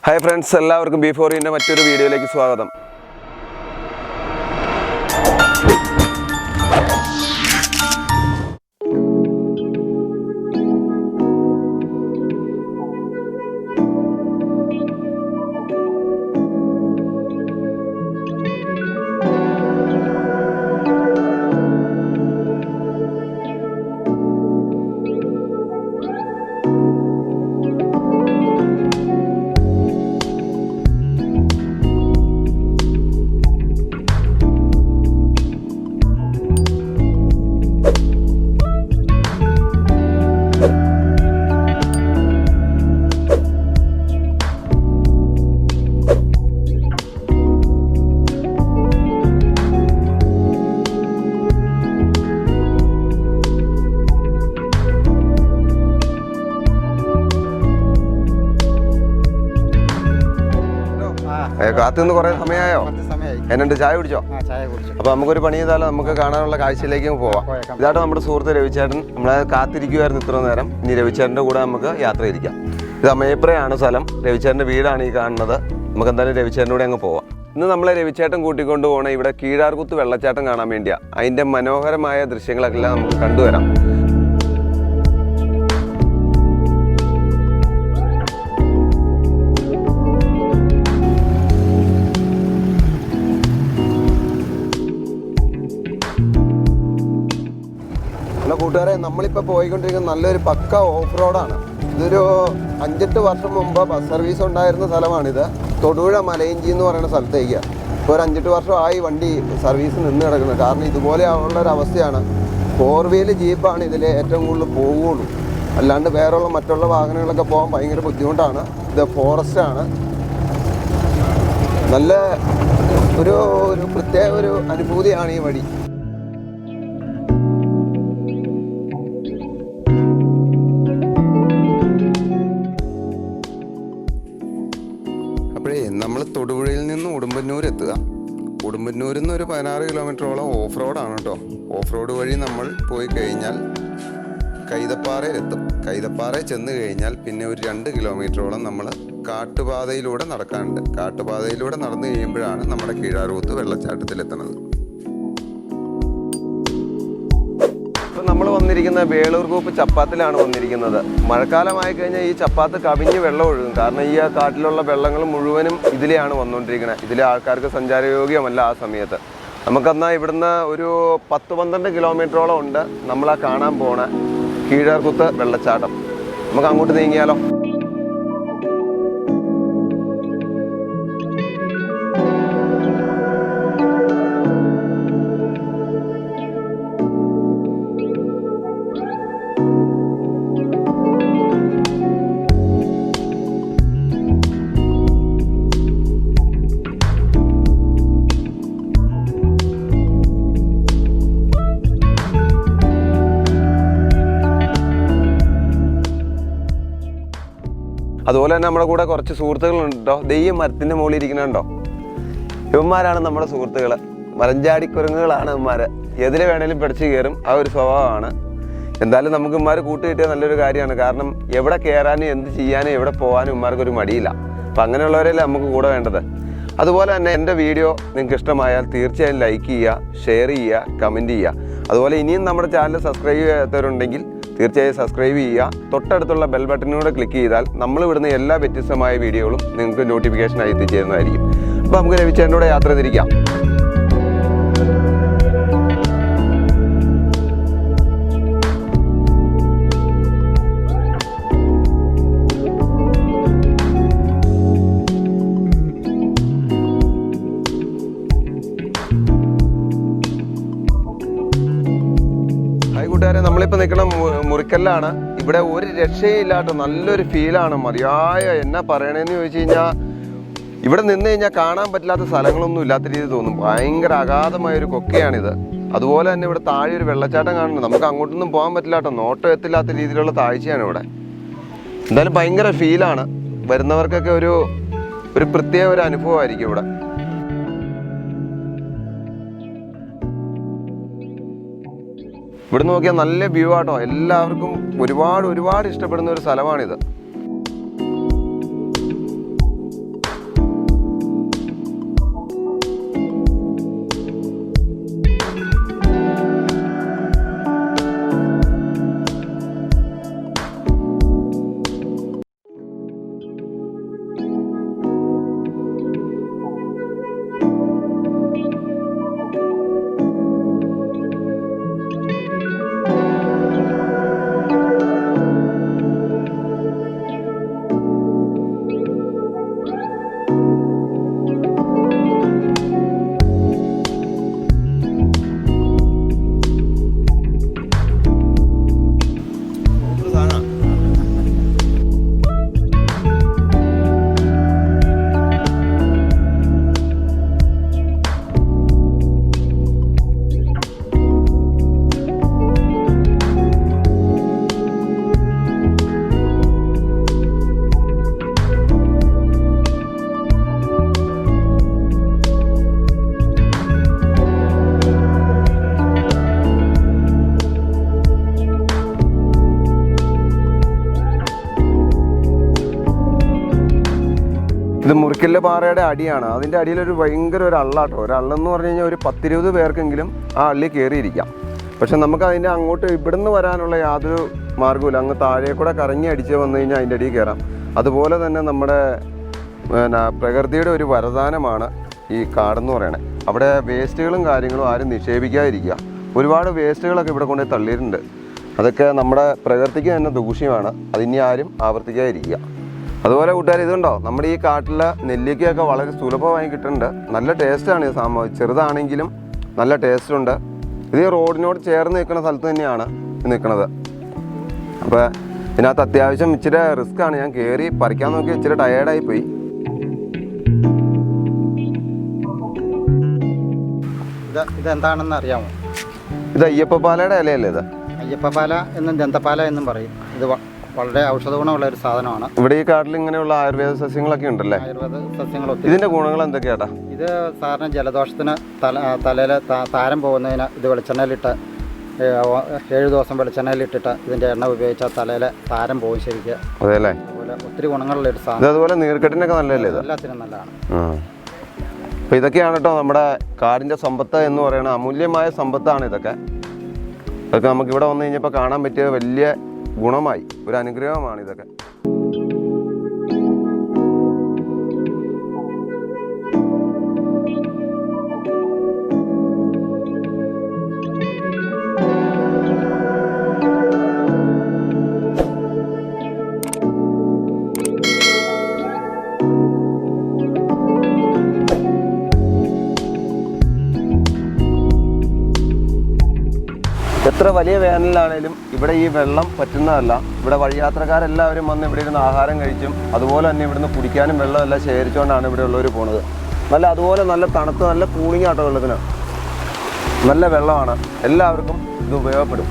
Hi friends, എല്ലാവർക്കും We4you മറ്റൊരു വീഡിയോയിലേക്ക് സ്വാഗതം. കാത്തുനിന്ന് കുറേ സമയമായോ? എന്നുണ്ട് ചായ കുടിച്ചോ? അപ്പോൾ നമുക്കൊരു പണി ചെയ്താലോ, നമുക്ക് കാണാനുള്ള കാഴ്ചയിലേക്ക് പോവാം. ഇതായിട്ട് നമ്മുടെ സുഹൃത്ത് രവിചേട്ടൻ നമ്മളെ കാത്തിരിക്കുമായിരുന്നു ഇത്ര നേരം. ഇനി രവിചേട്ടൻ്റെ കൂടെ നമുക്ക് യാത്ര ഇരിക്കാം. ഇത് അമേപ്രയാണ് സ്ഥലം, രവിചേട്ടൻ്റെ വീടാണ് ഈ കാണുന്നത്. നമുക്ക് എന്തായാലും രവിചേട്ടൻ്റെ കൂടെ അങ്ങ് പോവാം. ഇന്ന് നമ്മളെ രവിചേട്ടൻ കൂട്ടിക്കൊണ്ട് പോകണേ ഇവിടെ കീഴാർകുത്ത് വെള്ളച്ചാട്ടം കാണാൻ വേണ്ടിയാണ്. അതിൻ്റെ മനോഹരമായ ദൃശ്യങ്ങളൊക്കെ നമുക്ക് കണ്ടുവരാം. കൂട്ടുകാരെ, നമ്മളിപ്പോൾ പോയിക്കൊണ്ടിരിക്കുന്ന നല്ലൊരു പക്ക ഓഫ് റോഡാണ്. ഇതൊരു 5-8 വർഷം മുമ്പ് ബസ് സർവീസ് ഉണ്ടായിരുന്ന സ്ഥലമാണിത്. തൊടുപുഴ മലയിഞ്ചി എന്ന് പറയുന്ന സ്ഥലത്തേക്ക് ഇപ്പോൾ ഒരു 5-8 വർഷമായി വണ്ടി സർവീസ് നിന്ന് കിടക്കുന്നത്. കാരണം ഇതുപോലെ ഉള്ളൊരവസ്ഥയാണ്. 4 വീൽ ജീപ്പാണ് ഇതിൽ ഏറ്റവും കൂടുതൽ പോവുകയുള്ളൂ. അല്ലാണ്ട് വേറെയുള്ള മറ്റുള്ള വാഹനങ്ങളൊക്കെ പോകാൻ ഭയങ്കര ബുദ്ധിമുട്ടാണ്. ഇത് ഫോറസ്റ്റാണ്. നല്ല ഒരു പ്രത്യേക ഒരു അനുഭൂതിയാണ് ഈ വഴി. നമ്മൾ തൊടുപുഴയിൽ നിന്ന് ഉടുമ്പന്നൂർ എത്തുക. ഉടുമ്പന്നൂരിൽ നിന്ന് ഒരു 16 കിലോമീറ്ററോളം ഓഫ് റോഡാണ് കേട്ടോ. ഓഫ് റോഡ് വഴി നമ്മൾ പോയി കഴിഞ്ഞാൽ കൈതപ്പാറയിലെത്തും. കൈതപ്പാറയിൽ ചെന്ന് കഴിഞ്ഞാൽ പിന്നെ ഒരു 2 കിലോമീറ്ററോളം നമ്മൾ കാട്ടുപാതയിലൂടെ നടക്കാനുണ്ട്. കാട്ടുപാതയിലൂടെ നടന്നു കഴിയുമ്പോഴാണ് നമ്മുടെ കീഴാർകുത്ത് വെള്ളച്ചാട്ടത്തിലെത്തുന്നത്. നമ്മൾ വന്നിരിക്കുന്നത് വേളൂർകൂപ്പ് ചപ്പാത്തിലാണ് വന്നിരിക്കുന്നത്. മഴക്കാലമായി കഴിഞ്ഞാൽ ഈ ചപ്പാത്ത് കവിഞ്ഞ് വെള്ളം ഒഴുകും. കാരണം ഈ കാട്ടിലുള്ള വെള്ളങ്ങൾ മുഴുവനും ഇതിലെയാണ് വന്നുകൊണ്ടിരിക്കുന്നത്. ഇതിലെ ആൾക്കാർക്ക് സഞ്ചാരയോഗ്യമല്ല ആ സമയത്ത്. നമുക്കെന്നാൽ ഇവിടുന്ന് ഒരു 10-12 കിലോമീറ്ററോളം ഉണ്ട് നമ്മളാ കാണാൻ പോണ കീഴാർകുത്ത് വെള്ളച്ചാട്ടം. നമുക്ക് അങ്ങോട്ട് നീങ്ങിയാലോ? അതുപോലെ തന്നെ നമ്മുടെ കൂടെ കുറച്ച് സുഹൃത്തുക്കളുണ്ട് കേട്ടോ. ദെയ്യം മരത്തിൻ്റെ മുകളിൽ ഇരിക്കണുണ്ടോ? ഇവന്മാരാണ് നമ്മുടെ സുഹൃത്തുക്കൾ. മലഞ്ചാടിക്കുരങ്ങുകളാണ് ഇവന്മാർ. എതിരെ വേണേലും പിടിച്ച് കയറും. ആ ഒരു സ്വഭാവമാണ്. എന്തായാലും നമുക്ക് ഇവന്മാർ കൂട്ടുകിട്ടിയ നല്ലൊരു കാര്യമാണ്. കാരണം എവിടെ കയറാനും എന്ത് ചെയ്യാനും എവിടെ പോകാനും ഇവന്മാർക്കൊരു മടിയില്ല. അപ്പം അങ്ങനെയുള്ളവരല്ലേ നമുക്ക് കൂടെ വേണ്ടത്. അതുപോലെ തന്നെ എൻ്റെ വീഡിയോ നിങ്ങൾക്ക് ഇഷ്ടമായാൽ തീർച്ചയായും ലൈക്ക് ചെയ്യുക, ഷെയർ ചെയ്യുക, കമൻറ്റ് ചെയ്യുക. അതുപോലെ ഇനിയും നമ്മുടെ ചാനൽ സബ്സ്ക്രൈബ് ചെയ്യാത്തവരുണ്ടെങ്കിൽ തീർച്ചയായും സബ്സ്ക്രൈബ് ചെയ്യുക. തൊട്ടടുത്തുള്ള ബെൽ ബട്ടണിലൂടെ ക്ലിക്ക് ചെയ്താൽ നമ്മൾ വിടുന്ന എല്ലാ വ്യത്യസ്തമായ വീഡിയോകളും നിങ്ങൾക്ക് നോട്ടിഫിക്കേഷനായി എത്തിച്ചേരുന്നതായിരിക്കും. അപ്പോൾ നമുക്ക് രവിചേട്ടനോട് യാത്ര തിരിക്കാം. കൂട്ടുകാരെ, നമ്മളിപ്പോൾ നിൽക്കുന്ന മുറിക്കല്ലാണ്. ഇവിടെ ഒരു രക്ഷയില്ലാത്ത നല്ലൊരു ഫീലാണ്. മതിയായ എന്നാ പറയണേന്ന് ചോദിച്ചു കഴിഞ്ഞാൽ ഇവിടെ നിന്ന് കഴിഞ്ഞാൽ കാണാൻ പറ്റില്ലാത്ത സ്ഥലങ്ങളൊന്നും ഇല്ലാത്ത രീതി തോന്നും. ഭയങ്കര അഗാധമായൊരു കൊക്കയാണിത്. അതുപോലെ തന്നെ ഇവിടെ താഴെ ഒരു വെള്ളച്ചാട്ടം കാണുന്നുണ്ട്. നമുക്ക് അങ്ങോട്ടൊന്നും പോകാൻ പറ്റില്ല കേട്ടോ. നോട്ടം എത്തില്ലാത്ത രീതിയിലുള്ള താഴ്ചയാണ് ഇവിടെ. എന്തായാലും ഭയങ്കര ഫീലാണ്. വരുന്നവർക്കൊക്കെ ഒരു പ്രത്യേക ഒരു അനുഭവമായിരിക്കും ഇവിടെ. ഇവിടെ നോക്കിയാൽ നല്ല വ്യൂ ആട്ടോ. എല്ലാവർക്കും ഒരുപാട് ഇഷ്ടപ്പെടുന്ന ഒരു സ്ഥലമാണിത്. ഇത് മുറിക്കല്ല് പാറയുടെ അടിയാണ്. അതിൻ്റെ അടിയിലൊരു ഭയങ്കര ഒരു അള്ളാട്ടോ. ഒരു അള്ളെന്ന് പറഞ്ഞു കഴിഞ്ഞാൽ ഒരു 10-20 പേർക്കെങ്കിലും ആ അള്ളി കയറിയിരിക്കാം. പക്ഷെ നമുക്ക് അതിൻ്റെ അങ്ങോട്ട് ഇവിടുന്ന് വരാനുള്ള യാതൊരു മാർഗ്ഗമില്ല. അങ്ങ് താഴെ കൂടെ കറങ്ങി അടിച്ച് വന്നു കഴിഞ്ഞാൽ അതിൻ്റെ അടിയിൽ കയറാം. അതുപോലെ തന്നെ നമ്മുടെ പ്രകൃതിയുടെ ഒരു വരദാനമാണ് ഈ കാടെന്ന് പറയണത്. അവിടെ വേസ്റ്റുകളും കാര്യങ്ങളും ആരും നിക്ഷേപിക്കാതിരിക്കുക. ഒരുപാട് വേസ്റ്റുകളൊക്കെ ഇവിടെ കൊണ്ടുപോയി തള്ളിയിട്ടുണ്ട്. അതൊക്കെ നമ്മുടെ പ്രകൃതിക്ക് തന്നെ ദൂഷ്യമാണ്. അതിനി ആരും ആവർത്തിക്കാതിരിക്കുക. അതുപോലെ കൂട്ടുകാർ ഇതുണ്ടോ, നമ്മുടെ ഈ കാട്ടിലെ നെല്ലിക്കയൊക്കെ വളരെ സുലഭമായി കിട്ടുന്നുണ്ട്. നല്ല ടേസ്റ്റാണ് ഈ സംഭവം. ചെറുതാണെങ്കിലും നല്ല ടേസ്റ്റുണ്ട്. ഇത് ഈ റോഡിനോട് ചേർന്ന് നിൽക്കുന്ന സ്ഥലത്ത് തന്നെയാണ് നിൽക്കുന്നത്. അപ്പോൾ ഇതിനകത്ത് അത്യാവശ്യം ഇച്ചിരി റിസ്ക്കാണ്. ഞാൻ കയറി പറിക്കാൻ നോക്കി ഇച്ചിരി ടയേർഡായി പോയി. ഇതെന്താണെന്ന് അറിയാമോ? ഇത് അയ്യപ്പപ്പാലയുടെ ഇലയല്ലേ? ഇത് അയ്യപ്പപ്പാല എന്നും ദന്തപ്പാല എന്നും പറയും. ഇത് വളരെ ഔഷധ ഗുണമുള്ള ഒരു സാധനമാണ്. ഇവിടെ ഈ കാട്ടിൽ ഇങ്ങനെയുള്ള ആയുർവേദ സസ്യങ്ങളൊക്കെ ഉണ്ടല്ലേ? ആയുർവേദ സസ്യങ്ങൾ. ഇതിന്റെ ഗുണങ്ങൾ എന്തൊക്കെയാട്ടാ? ഇത് സാധാരണ ജലദോഷത്തിന് തലയിൽ താരം പോകുന്നതിന് ഇത് വെളിച്ചെണ്ണയിലിട്ട് 7 ദിവസം വെളിച്ചെണ്ണയിലിട്ടിട്ട് ഇതിന്റെ എണ്ണ ഉപയോഗിച്ചാൽ തലയിലെ താരം പോകും ശരിക്കും. അതെല്ലേ? അതുപോലെ ഒത്തിരി ഗുണങ്ങളുള്ള ഒരു സാധനം. അതുപോലെ നീർക്കെട്ടിനൊക്കെ നല്ലതല്ലേ? എല്ലാത്തിനും നല്ലതാണ്. അപ്പോൾ ഇതൊക്കെയാണ് കേട്ടോ നമ്മുടെ കാടിൻ്റെ സമ്പത്ത് എന്ന് പറയുന്നത്. അമൂല്യമായ സമ്പത്താണ് ഇതൊക്കെ. അതൊക്കെ നമുക്ക് ഇവിടെ വന്നു കഴിഞ്ഞപ്പോൾ കാണാൻ പറ്റിയ വലിയ ഗുണമായി, ഒരു അനുഗ്രഹമാണ് ഇതൊക്കെ. എത്ര വലിയ വേനലാണേലും ഇവിടെ ഈ വെള്ളം പറ്റുന്നതല്ല. ഇവിടെ വഴിയാത്രക്കാരെല്ലാവരും വന്ന് ഇവിടെ ഇരുന്ന് ആഹാരം കഴിച്ചും അതുപോലെ തന്നെ ഇവിടുന്ന് കുടിക്കാനും വെള്ളമെല്ലാം ശേഖരിച്ചുകൊണ്ടാണ് ഇവിടെ ഉള്ളവർ പോണത്. അതുപോലെ നല്ല തണുത്ത് നല്ല കൂളിംഗ് ആട്ടോ വെള്ളത്തിന്. നല്ല വെള്ളമാണ്. എല്ലാവർക്കും ഇത് ഉപയോഗപ്പെടും.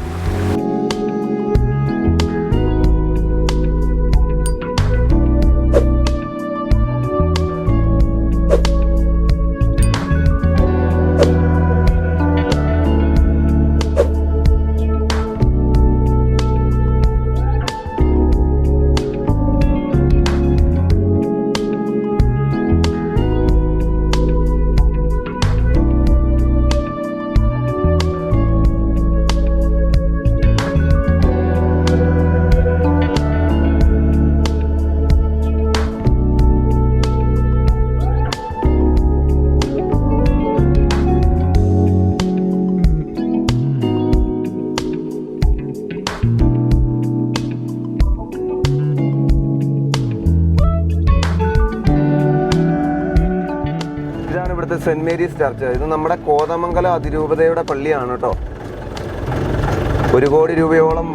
Saint Mary's church. ഇത് നമ്മുടെ കോതമംഗലം അതിരൂപതയുടെ പള്ളിയാണ് കേട്ടോ. 1 കോടി രൂപയോളം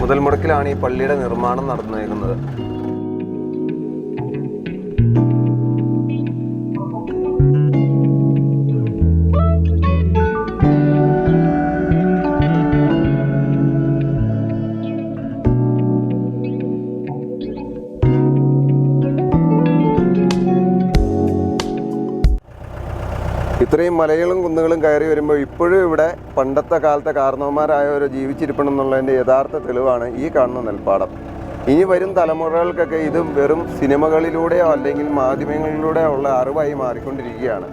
മുതൽ മുടക്കിലാണ് ഈ പള്ളിയുടെ നിർമ്മാണം നടന്നേക്കുന്നത്. ഇത്രയും മലകളും കുന്നുകളും കയറി വരുമ്പോൾ ഇപ്പോഴും ഇവിടെ പണ്ടത്തെ കാലത്തെ കാരണവന്മാരായവർ ജീവിച്ചിരിപ്പണമെന്നുള്ളതിൻ്റെ യഥാർത്ഥ തെളിവാണ് ഈ കാണുന്ന നെൽപ്പാടം. ഇനി വരും തലമുറകൾക്കൊക്കെ ഇത് വെറും സിനിമകളിലൂടെയോ അല്ലെങ്കിൽ മാധ്യമങ്ങളിലൂടെയോ ഉള്ള അറിവായി മാറിക്കൊണ്ടിരിക്കുകയാണ്.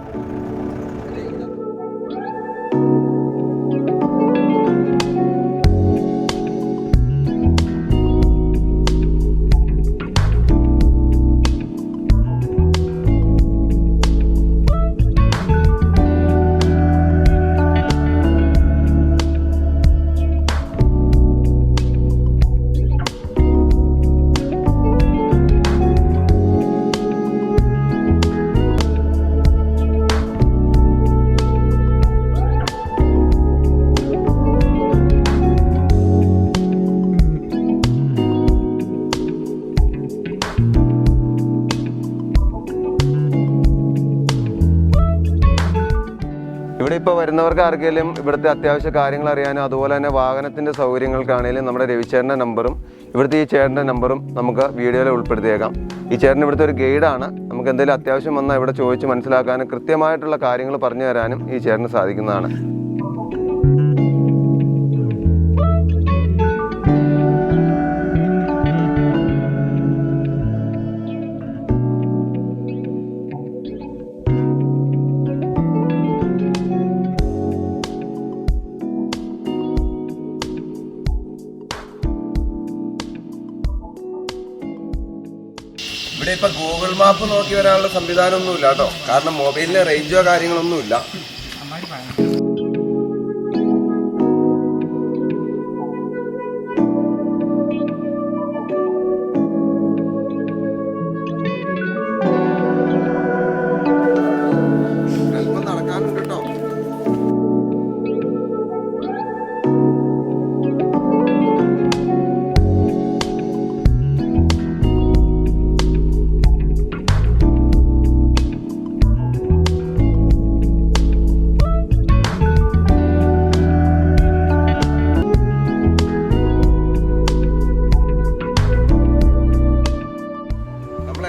ഇവിടെ ഇപ്പോൾ വരുന്നവർക്ക് ആർക്കെങ്കിലും ഇവിടുത്തെ അത്യാവശ്യ കാര്യങ്ങൾ അറിയാനും അതുപോലെ തന്നെ വാഹനത്തിൻ്റെ സൗകര്യങ്ങൾക്കാണെങ്കിലും നമ്മുടെ രവിചേട്ടൻ്റെ നമ്പറും ഇവിടുത്തെ ഈ ചേട്ടൻ്റെ നമ്പറും നമുക്ക് വീഡിയോയിൽ ഉൾപ്പെടുത്തിയേക്കാം. ഈ ചേട്ടൻ ഇവിടുത്തെ ഒരു ഗൈഡാണ്. നമുക്ക് എന്തെങ്കിലും അത്യാവശ്യം വന്നാൽ ഇവിടെ ചോദിച്ച് മനസ്സിലാക്കാനും കൃത്യമായിട്ടുള്ള കാര്യങ്ങൾ പറഞ്ഞു തരാനും ഈ ചേട്ടന് സാധിക്കുന്നതാണ്. ഇവിടെ ഇപ്പൊ ഗൂഗിൾ മാപ്പ് നോക്കി വരാനുള്ള സംവിധാനമൊന്നുമില്ല കേട്ടോ, കാരണം മൊബൈലിന് റേഞ്ചോ കാര്യങ്ങളൊന്നുമില്ല. അല്പം നടക്കാനുണ്ട് കേട്ടോ.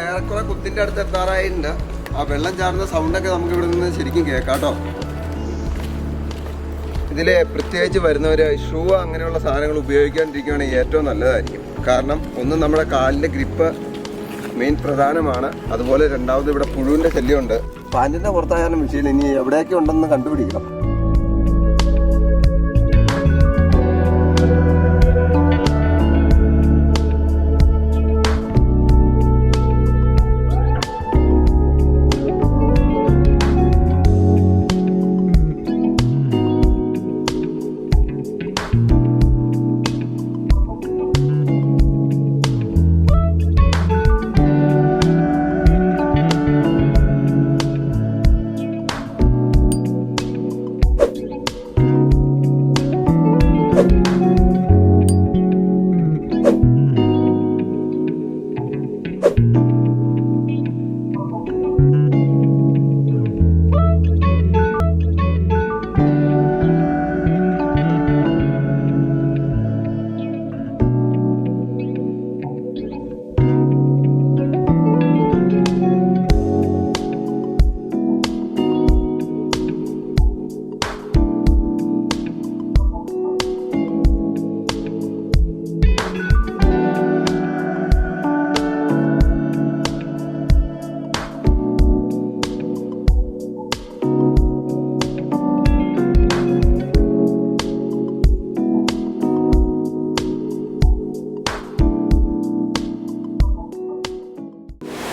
ഏറെക്കുറെ കുത്തിന്റെ അടുത്ത് എത്താറായിട്ടുണ്ട്. ആ വെള്ളം ചാടുന്ന സൗണ്ടൊക്കെ നമുക്ക് ഇവിടെ നിന്ന് ശരിക്കും കേൾക്കാം കേട്ടോ. ഇതിൽ പ്രത്യേകിച്ച് വരുന്നവർ ഷൂ അങ്ങനെയുള്ള സാധനങ്ങൾ ഉപയോഗിക്കാണ്ടിരിക്കുകയാണെങ്കിൽ ഏറ്റവും നല്ലതായിരിക്കും. കാരണം ഒന്ന് നമ്മുടെ കാലിൻ്റെ ഗ്രിപ്പ് മെയിൻ പ്രധാനമാണ്. അതുപോലെ രണ്ടാമത് ഇവിടെ പുഴുവിൻ്റെ ശല്യമുണ്ട്. പാൻറ്റിൻ്റെ പുറത്തായാലും വിഷയമില്ല, ഇനി എവിടെയൊക്കെ ഉണ്ടെന്ന് കണ്ടുപിടിക്കണം.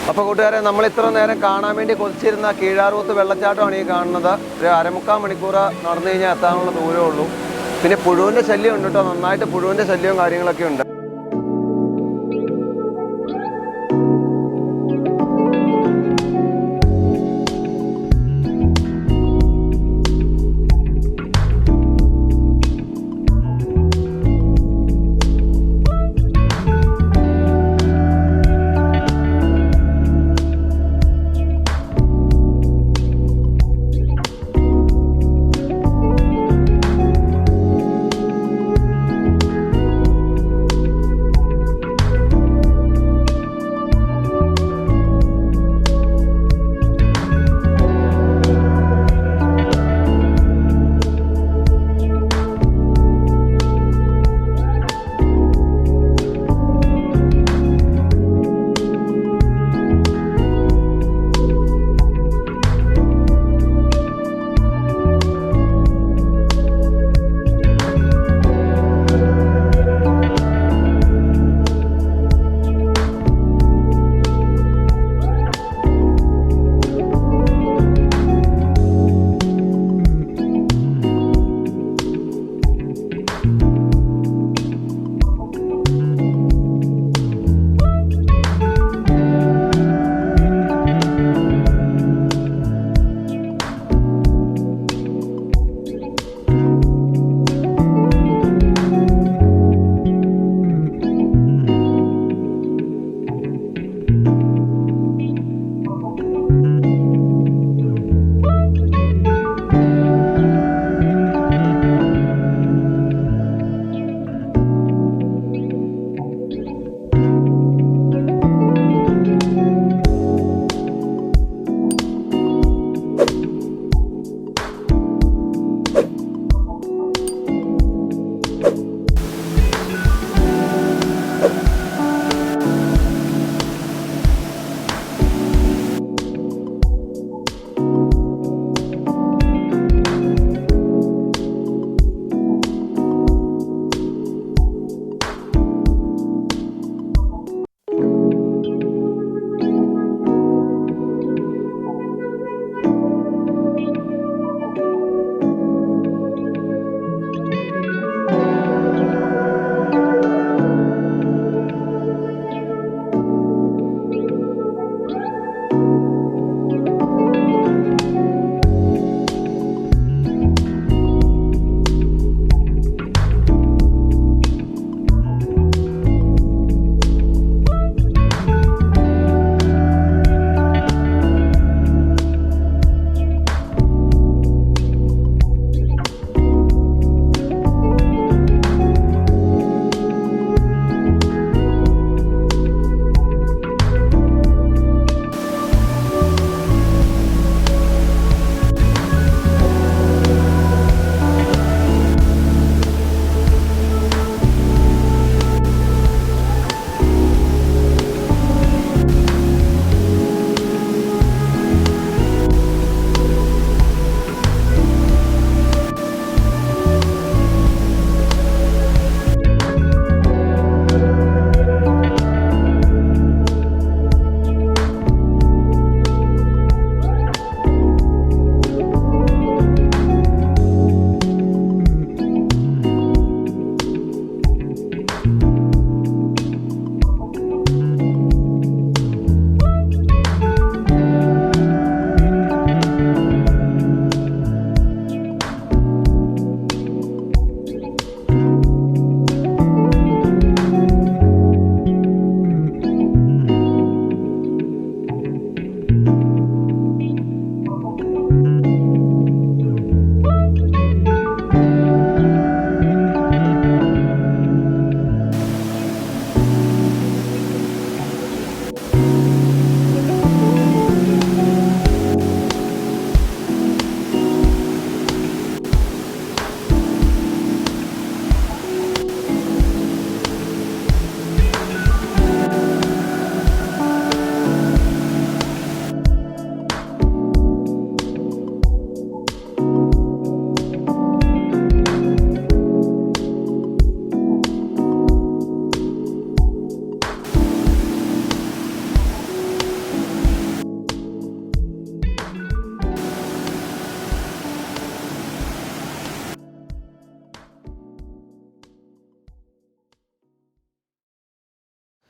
അപ്പോൾ കൂട്ടുകാരെ, നമ്മൾ ഇത്ര നേരം കാണാൻ വേണ്ടി കൊതിച്ചിരുന്ന കീഴാർകൂത്ത് വെള്ളച്ചാട്ടമാണ് ഈ കാണുന്നത്. ഒരു 1/4 മണിക്കൂർ നടന്നു കഴിഞ്ഞാൽ എത്താനുള്ള ദൂരമേ ഉള്ളൂ. പിന്നെ പുഴുവിൻ്റെ ശല്യം ഉണ്ട് കേട്ടോ, നന്നായിട്ട് പുഴുവിൻ്റെ ശല്യവും കാര്യങ്ങളൊക്കെ ഉണ്ട്.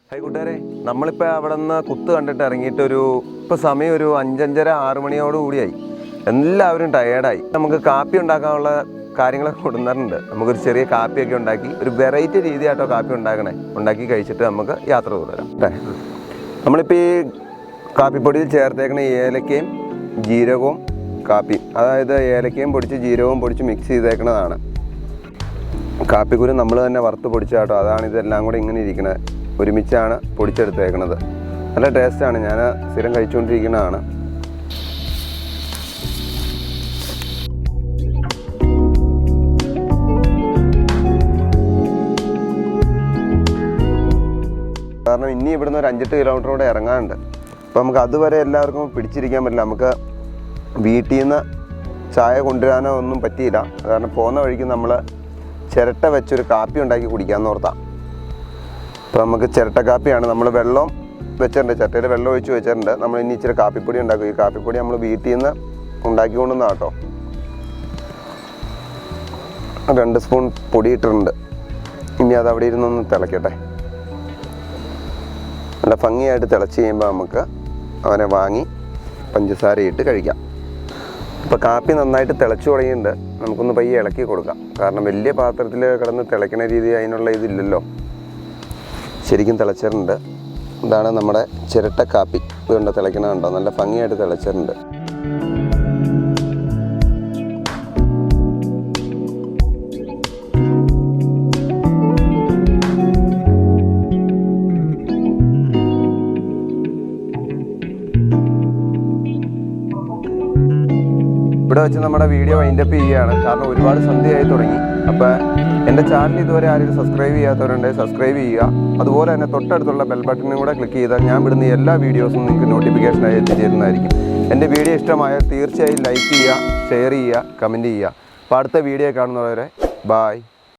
ഹായ് കൂട്ടുകാരെ, നമ്മളിപ്പോൾ അവിടെ നിന്ന് കുത്ത് കണ്ടിട്ട് ഇറങ്ങിയിട്ടൊരു ഇപ്പോൾ സമയം ഒരു 5-5:30-6 മണിയോട് കൂടിയായി. എല്ലാവരും ടയേർഡായി. നമുക്ക് കാപ്പി ഉണ്ടാക്കാനുള്ള കാര്യങ്ങളൊക്കെ കൊടുക്കുന്നുണ്ട്. നമുക്കൊരു ചെറിയ കാപ്പിയൊക്കെ ഉണ്ടാക്കി ഒരു വെറൈറ്റി രീതിയായിട്ടോ കാപ്പി ഉണ്ടാക്കി കഴിച്ചിട്ട് നമുക്ക് യാത്ര തുടരാം. നമ്മളിപ്പോൾ ഈ കാപ്പിപ്പൊടിയിൽ ചേർത്തേക്കുന്ന ഏലക്കയും ജീരകവും കാപ്പിയും, അതായത് ഏലക്കയും പൊടിച്ച് ജീരകവും പൊടിച്ച് മിക്സ് ചെയ്തേക്കുന്നതാണ്. കാപ്പിക്കുരു നമ്മൾ തന്നെ വറുത്ത് പൊടിച്ചാട്ടോ, അതാണ് ഇതെല്ലാം കൂടെ ഇങ്ങനെ ഇരിക്കുന്നത്. ഒരുമിച്ചാണ് പൊടിച്ചെടുത്തേക്കുന്നത്. നല്ല ടേസ്റ്റാണ്, ഞാൻ സ്ഥിരം കഴിച്ചുകൊണ്ടിരിക്കുന്നതാണ്. കാരണം ഇനി ഇവിടുന്ന് ഒരു 5-8 കിലോമീറ്റർ കൂടെ ഇറങ്ങാനുണ്ട്. അപ്പോൾ നമുക്ക് അതുവരെ എല്ലാവർക്കും പിടിച്ചിരിക്കാൻ പറ്റില്ല. നമുക്ക് വീട്ടിൽ നിന്ന് ചായ കൊണ്ടുവരാനോ ഒന്നും പറ്റിയില്ല. കാരണം പോകുന്ന വഴിക്ക് നമ്മൾ ചിരട്ട വെച്ചൊരു കാപ്പി ഉണ്ടാക്കി കുടിക്കാമെന്ന് ഓർത്താം. അപ്പോൾ നമുക്ക് ചിരട്ട കാപ്പിയാണ്. നമ്മൾ വെള്ളം വെച്ചിട്ടുണ്ട്, ചട്ടയിൽ വെള്ളം ഒഴിച്ച് വെച്ചിട്ടുണ്ട്. നമ്മൾ ഇനി ഇച്ചിരി കാപ്പിപ്പൊടി ഉണ്ടാക്കും. ഈ കാപ്പിപ്പൊടി നമ്മൾ വീട്ടിൽ നിന്ന് ഉണ്ടാക്കിക്കൊണ്ടുവന്ന കേട്ടോ. 2 സ്പൂൺ പൊടി ഇട്ടിട്ടുണ്ട്. ഇനി അത് അവിടെ ഇരുന്നൊന്ന് തിളയ്ക്കട്ടെ. നല്ല ഭംഗിയായിട്ട് തിളച്ച് കഴിയുമ്പോൾ നമുക്ക് അവനെ വാങ്ങി പഞ്ചസാര ഇട്ട് കഴിക്കാം. ഇപ്പോൾ കാപ്പി നന്നായിട്ട് തിളച്ചു തുടങ്ങിയിട്ടുണ്ട്. നമുക്കൊന്ന് പയ്യെ ഇളക്കി കൊടുക്കാം. കാരണം വലിയ പാത്രത്തിൽ കിടന്ന് തിളയ്ക്കുന്ന രീതി അതിനുള്ള ഇതില്ലല്ലോ. ശരിക്കും തിളച്ചിട്ടുണ്ട്. ഇതാണ് നമ്മുടെ ചിരട്ട കാപ്പി. ഇതുകൊണ്ട് തിളയ്ക്കണുണ്ടോ, നല്ല ഭംഗിയായിട്ട് തിളച്ചിട്ടുണ്ട്. ഇവിടെ വെച്ച് നമ്മുടെ വീഡിയോ വൈൻഡപ്പ് ചെയ്യുകയാണ്. കാരണം ഒരുപാട് സന്ധ്യയായി തുടങ്ങി. അപ്പോൾ എൻ്റെ ചാനൽ ഇതുവരെ ആരെങ്കിലും സബ്സ്ക്രൈബ് ചെയ്യാത്തവരുണ്ടെങ്കിൽ സബ്സ്ക്രൈബ് ചെയ്യുക. അതുപോലെ തന്നെ തൊട്ടടുത്തുള്ള ബെൽ ബട്ടണും കൂടെ ക്ലിക്ക് ചെയ്താൽ ഞാൻ വിടുന്ന എല്ലാ വീഡിയോസും നിങ്ങൾക്ക് നോട്ടിഫിക്കേഷനായി എത്തിച്ചേരുന്നതായിരിക്കും. എൻ്റെ വീഡിയോ ഇഷ്ടമായാൽ തീർച്ചയായും ലൈക്ക് ചെയ്യുക, ഷെയർ ചെയ്യുക, കമൻറ്റ് ചെയ്യുക. അപ്പോൾ അടുത്ത വീഡിയോ കാണുന്നവരെ ബായ്.